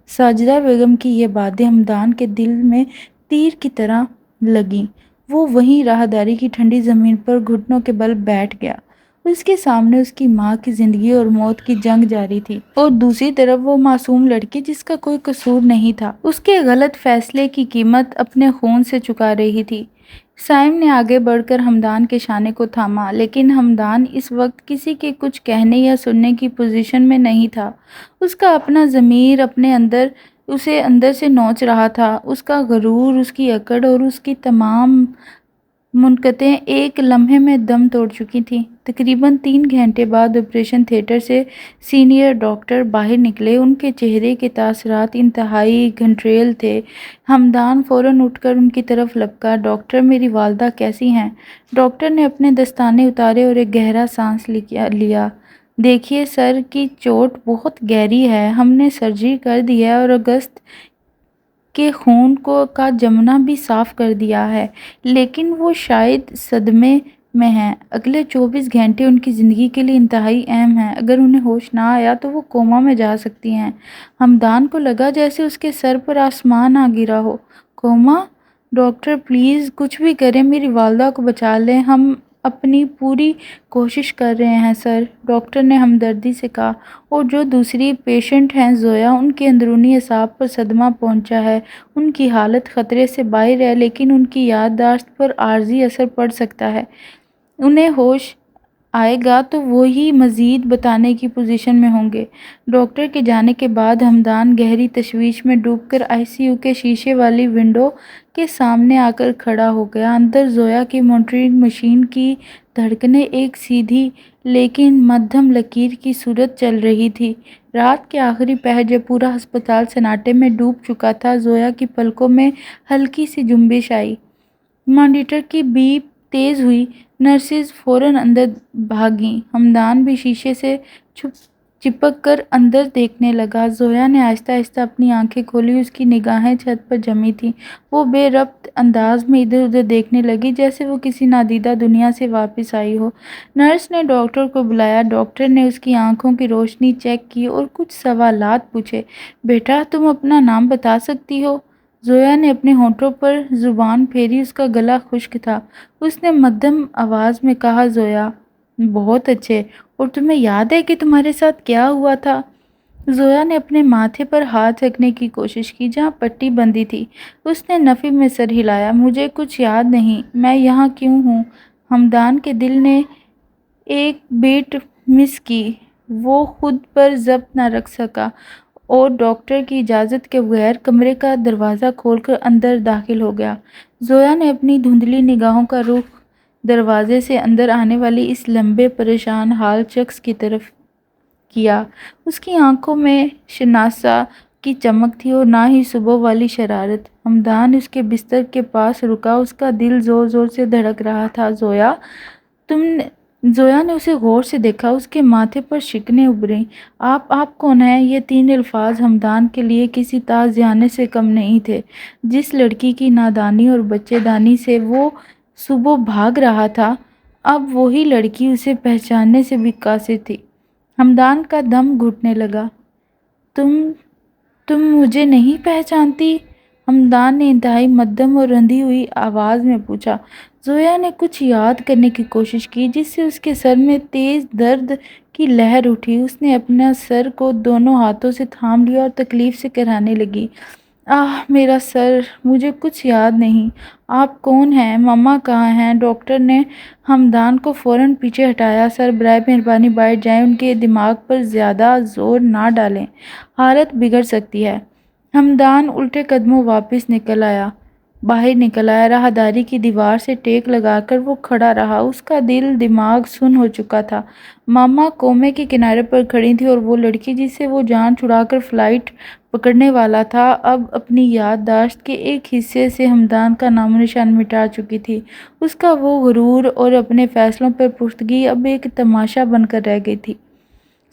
ساجدہ بیگم کی یہ باتیں ہمدان کے دل میں تیر کی طرح لگیں۔ وہ وہیں راہداری کی ٹھنڈی زمین پر گھٹنوں کے بل بیٹھ گیا۔ اس کے سامنے اس کی ماں کی زندگی اور موت کی جنگ جاری تھی، اور دوسری طرف وہ معصوم لڑکی جس کا کوئی قصور نہیں تھا، اس کے غلط فیصلے کی قیمت اپنے خون سے چکا رہی تھی۔ سائم نے آگے بڑھ کر ہمدان کے شانے کو تھاما، لیکن ہمدان اس وقت کسی کے کچھ کہنے یا سننے کی پوزیشن میں نہیں تھا۔ اس کا اپنا ضمیر اسے اندر سے نوچ رہا تھا۔ اس کا غرور، اس کی اکڑ اور اس کی تمام منقطیں ایک لمحے میں دم توڑ چکی تھیں۔ تقریباً 3 گھنٹے بعد آپریشن تھیٹر سے سینئر ڈاکٹر باہر نکلے۔ ان کے چہرے کے تاثرات انتہائی گھنٹریل تھے۔ ہمدان فوراً اٹھ کر ان کی طرف لپکا۔ ڈاکٹر، میری والدہ کیسی ہیں؟ ڈاکٹر نے اپنے دستانے اتارے اور ایک گہرا سانس لیا۔ دیکھیے، سر کی چوٹ بہت گہری ہے۔ ہم نے سرجری کر دی ہے اور اگست کے خون کا جمنا بھی صاف کر دیا ہے، لیکن وہ شاید صدمے میں ہیں۔ اگلے 24 گھنٹے ان کی زندگی کے لیے انتہائی اہم ہیں۔ اگر انہیں ہوش نہ آیا تو وہ کوما میں جا سکتی ہیں۔ ہمدان کو لگا جیسے اس کے سر پر آسمان آ گرا ہو۔ کوما؟ ڈاکٹر پلیز کچھ بھی کریں، میری والدہ کو بچا لیں۔ ہم اپنی پوری کوشش کر رہے ہیں سر، ڈاکٹر نے ہمدردی سے کہا۔ اور جو دوسری پیشنٹ ہیں زویا، ان کے اندرونی اعصاب پر صدمہ پہنچا ہے۔ ان کی حالت خطرے سے باہر ہے، لیکن ان کی یادداشت پر عارضی اثر پڑ سکتا ہے۔ انہیں ہوش آئے گا تو وہی مزید بتانے کی پوزیشن میں ہوں گے۔ ڈاکٹر کے جانے کے بعد ہمدان گہری تشویش میں ڈوب کر آئی سی یو کے شیشے والی ونڈو کے سامنے آ کر کھڑا ہو گیا۔ اندر زویا کی مانیٹرنگ مشین کی دھڑکنیں ایک سیدھی لیکن مدھم لکیر کی صورت چل رہی تھی۔ رات کے آخری پہر جب پورا ہسپتال سناٹے میں ڈوب چکا تھا، زویا کی پلکوں میں ہلکی سی جنبش آئی۔ مانیٹر کی بیپ تیز ہوئی۔ نرسز فوراً اندر بھاگیں۔ ہمدان بھی شیشے سے چپک کر اندر دیکھنے لگا۔ زویا نے آہستہ آہستہ اپنی آنکھیں کھولی۔ اس کی نگاہیں چھت پر جمی تھیں۔ وہ بے ربط انداز میں ادھر ادھر دیکھنے لگی جیسے وہ کسی نادیدہ دنیا سے واپس آئی ہو۔ نرس نے ڈاکٹر کو بلایا۔ ڈاکٹر نے اس کی آنکھوں کی روشنی چیک کی اور کچھ سوالات پوچھے۔ بیٹا، تم اپنا نام بتا سکتی ہو؟ زویا نے اپنے ہونٹوں پر زبان پھیری۔ اس کا گلا خشک تھا۔ اس نے مدھم آواز میں کہا، زویا۔ بہت اچھے۔ اور تمہیں یاد ہے کہ تمہارے ساتھ کیا ہوا تھا؟ زویا نے اپنے ماتھے پر ہاتھ رکھنے کی کوشش کی جہاں پٹی بندھی تھی۔ اس نے نفی میں سر ہلایا۔ مجھے کچھ یاد نہیں، میں یہاں کیوں ہوں؟ ہمدان کے دل نے ایک بیٹ مس کی۔ وہ خود پر ضبط نہ رکھ سکا اور ڈاکٹر کی اجازت کے بغیر کمرے کا دروازہ کھول کر اندر داخل ہو گیا۔ زویا نے اپنی دھندلی نگاہوں کا رخ دروازے سے اندر آنے والے اس لمبے پریشان حال شخص کی طرف کیا۔ اس کی آنکھوں میں شناسا کی چمک تھی اور نہ ہی صبح والی شرارت۔ ہمدان اس کے بستر کے پاس رکا، اس کا دل زور زور سے دھڑک رہا تھا۔ زویا نے اسے غور سے دیکھا، اس کے ماتھے پر شکنیں ابھریں۔ آپ کون ہیں؟ یہ 3 الفاظ ہمدان کے لیے کسی تازیانے سے کم نہیں تھے۔ جس لڑکی کی نادانی اور بچے دانی سے وہ صبح بھاگ رہا تھا، اب وہی لڑکی اسے پہچاننے سے بھی قاصر تھی۔ ہمدان کا دم گھٹنے لگا۔ تم مجھے نہیں پہچانتی؟ ہمدان نے انتہائی مدھم اور رندی ہوئی آواز میں پوچھا۔ زویا نے کچھ یاد کرنے کی کوشش کی جس سے اس کے سر میں تیز درد کی لہر اٹھی۔ اس نے اپنا سر کو دونوں ہاتھوں سے تھام لیا اور تکلیف سے کرانے لگی۔ میرا سر، مجھے کچھ یاد نہیں۔ آپ کون ہیں؟ ماما کہاں ہیں؟ ڈاکٹر نے ہمدان کو فوراً پیچھے ہٹایا۔ سر، برائے مہربانی بیٹھ جائیں، ان کے دماغ پر زیادہ زور نہ ڈالیں، حالت بگڑ سکتی ہے۔ ہمدان الٹے قدموں باہر نکل آیا۔ راہداری کی دیوار سے ٹیک لگا کر وہ کھڑا رہا۔ اس کا دل دماغ سن ہو چکا تھا۔ ماما کومے کے کنارے پر کھڑی تھی اور وہ لڑکی جس سے وہ جان چھڑا کر فلائٹ پکڑنے والا تھا، اب اپنی یادداشت کے ایک حصے سے ہمدان کا نام و نشان مٹا چکی تھی۔ اس کا وہ غرور اور اپنے فیصلوں پر پختگی اب ایک تماشا بن کر رہ گئی تھی۔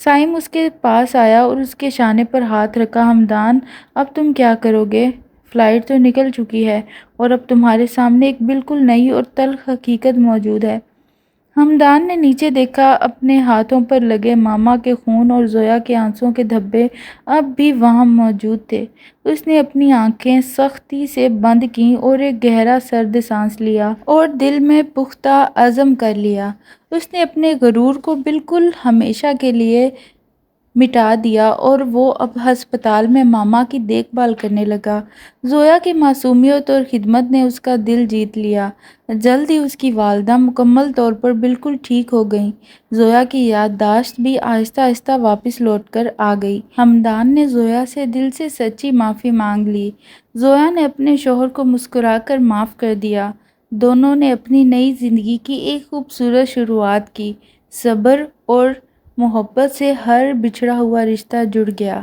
سائم اس کے پاس آیا اور اس کے شانے پر ہاتھ رکھا۔ ہمدان، اب تم کیا کرو گے؟ فلائٹ تو نکل چکی ہے اور اب تمہارے سامنے ایک بالکل نئی اور تلخ حقیقت موجود ہے۔ ہمدان نے نیچے دیکھا۔ اپنے ہاتھوں پر لگے ماما کے خون اور زویا کے آنسوؤں کے دھبے اب بھی وہاں موجود تھے۔ اس نے اپنی آنکھیں سختی سے بند کیں اور ایک گہرا سرد سانس لیا اور دل میں پختہ عزم کر لیا۔ اس نے اپنے غرور کو بالکل ہمیشہ کے لیے مٹا دیا اور وہ اب ہسپتال میں ماما کی دیکھ بھال کرنے لگا۔ زویا کی معصومیت اور خدمت نے اس کا دل جیت لیا۔ جلد ہی اس کی والدہ مکمل طور پر بالکل ٹھیک ہو گئیں۔ زویا کی یادداشت بھی آہستہ آہستہ واپس لوٹ کر آ گئی۔ ہمدان نے زویا سے دل سے سچی معافی مانگ لی۔ زویا نے اپنے شوہر کو مسکرا کر معاف کر دیا۔ دونوں نے اپنی نئی زندگی کی ایک خوبصورت شروعات کی۔ صبر اور محبت سے ہر بچھڑا ہوا رشتہ جڑ گیا۔